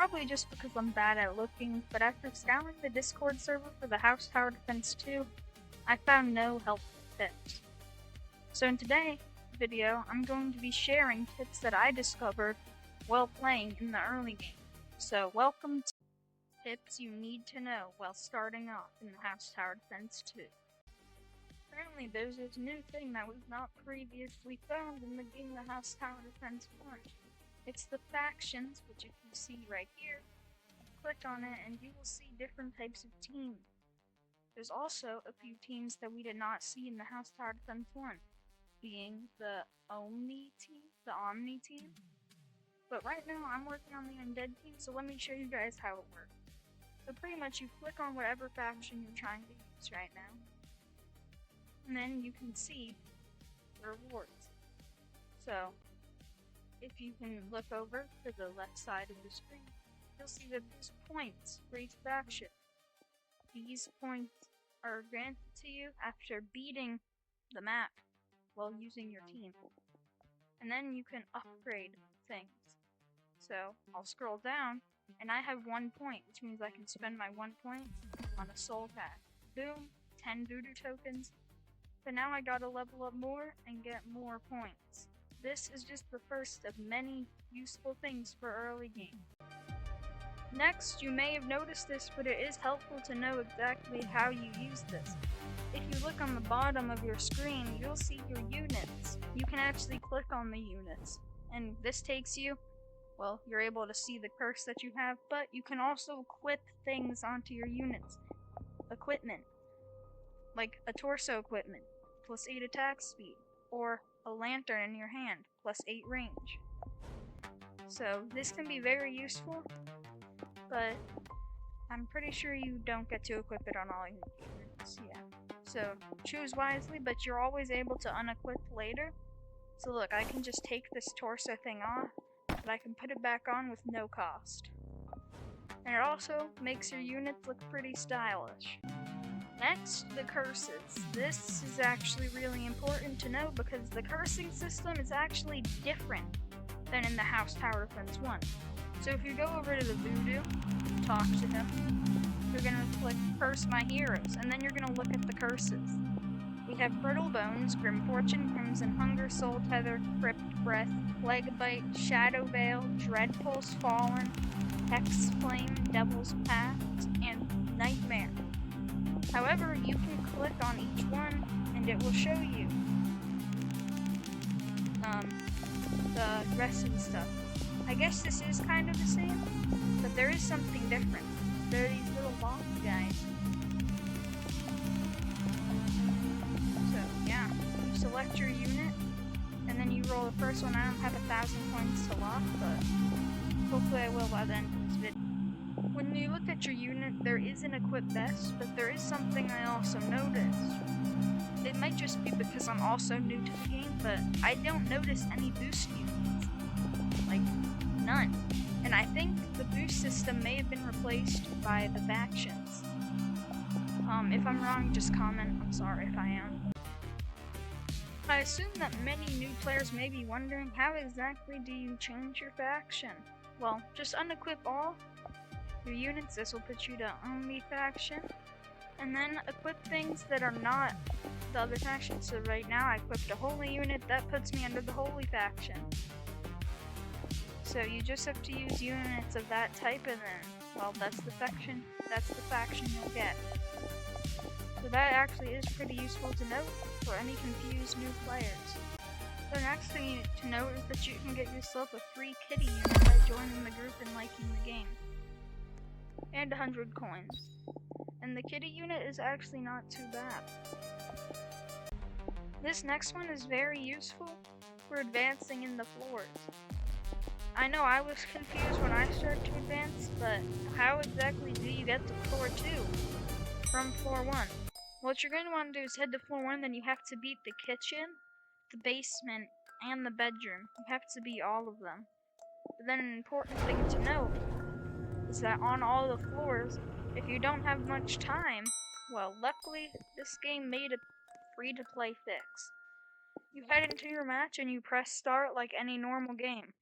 probably just because I'm bad at looking, but after scouring the Discord server for the House Tower Defense 2, I found no helpful tips. So in today's video, I'm going to be sharing tips that I discovered while playing in the early game. So welcome to tips you need to know while starting off in the House Tower Defense 2. Apparently there's this new thing that was not previously found in the game the House Tower Defense 1. It's the factions, which if you see right here, click on it and you will see different types of teams. There's also a few teams that we did not see in the House Tower Defense 1, being the Omni team. But right now I'm working on the Undead team, so let me show you guys how it works. So pretty much you click on whatever faction you're trying to use right now, and then you can see the rewards. So if you can look over to the left side of the screen, you'll see that there's points for each faction. These points are granted to you after beating the map while using your team. And then you can upgrade things. So I'll scroll down, and I have 1 point, which means I can spend my 1 point on a soul pack. Boom, 10 voodoo tokens. But now I gotta level up more and get more points. This is just the first of many useful things for early game. Next, you may have noticed this, but it is helpful to know exactly how you use this. If you look on the bottom of your screen, you'll see your units. You can actually click on the units, and this takes you, well, you're able to see the curse that you have, but you can also equip things onto your units. Equipment, like a torso equipment, plus 8 attack speed, or a lantern in your hand, plus 8 range. So this can be very useful, but I'm pretty sure you don't get to equip it on all your units, yeah. So choose wisely, but you're always able to unequip later. So look, I can just take this torso thing off, but I can put it back on with no cost. And it also makes your units look pretty stylish. Next, the curses. This is actually really important to know because the cursing system is actually different than in the House Tower Defense 1. So if you go over to the Voodoo, talk to him, you're going to click Curse My Heroes, and then you're going to look at the curses. We have Brittle Bones, Grim Fortune, Crimson Hunger, Soul Tether, Crypt Breath, Plague Bite, Shadow Veil, Dread Pulse Fallen, Hex Flame, Devil's Pact, and Nightmare. However, you can click on each one and it will show you the rest of the stuff. I guess this is kind of the same, but there is something different. There are these little boss guys. So yeah, you select your unit and then you roll the first one. I don't have 1,000 points to lock, but hopefully I will by the end of this video. When you look at your unit, there is an equip vest, but there is something I also noticed. It might just be because I'm also new to the game, but I don't notice any boost units. Like, none. And I think the boost system may have been replaced by the factions. If I'm wrong, just comment. I'm sorry if I am. I assume that many new players may be wondering, how exactly do you change your faction? Well, just unequip all your units. This will put you to Omni faction, and then equip things that are not the other faction. So right now I equipped a holy unit, that puts me under the holy faction. So you just have to use units of that type, and then, well, that's the faction you'll get. So that actually is pretty useful to note for any confused new players. The next thing you need to know is that you can get yourself a free kitty unit by joining the group and liking the game. And 100 coins. And the kitty unit is actually not too bad. This next one is very useful for advancing in the floors. I know I was confused when I started to advance, but how exactly do you get to floor 2 from floor 1? What you're going to want to do is head to floor 1, then you have to beat the kitchen, the basement, and the bedroom. You have to beat all of them. But then an important thing to note is that on all the floors, if you don't have much time, well, luckily this game made a free-to-play fix. You head into your match and you press start like any normal game.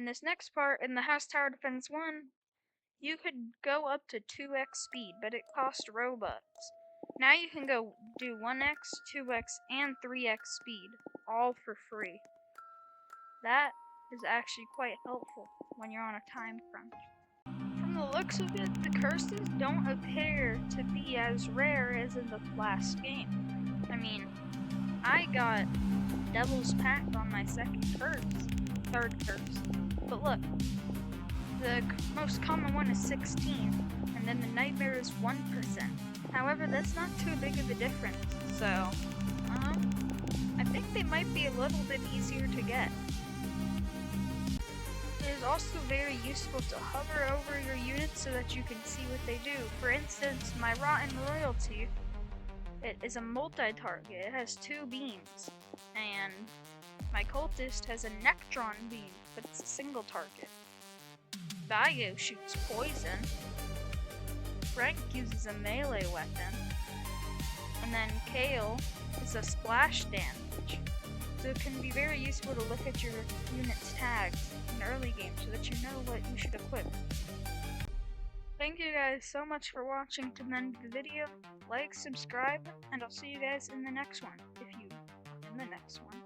In this next part, in the House Tower Defense 1, you could go up to 2x speed, but it cost Robux. Now you can go do 1x, 2x, and 3x speed, all for free. That is actually quite helpful when you're on a time crunch. From the looks of it, the curses don't appear to be as rare as in the last game. I mean, I got Devil's Pact on my third curse. But look, the most common one is 16, and then the Nightmare is 1%. However, that's not too big of a difference, so, I think they might be a little bit easier to get. It is also very useful to hover over your units so that you can see what they do. For instance, my Rotten Royalty, it is a multi-target. It has 2 beams, and my Cultist has a Nectron beam, but it's a single target. Vago shoots poison. Frank uses a melee weapon, and then Kale is a splash damage. So it can be very useful to look at your unit's tags in early game so that you know what you should equip. Thank you guys so much for watching to the end of the video. Like, subscribe, and I'll see you guys in the next one, if you are in the next one.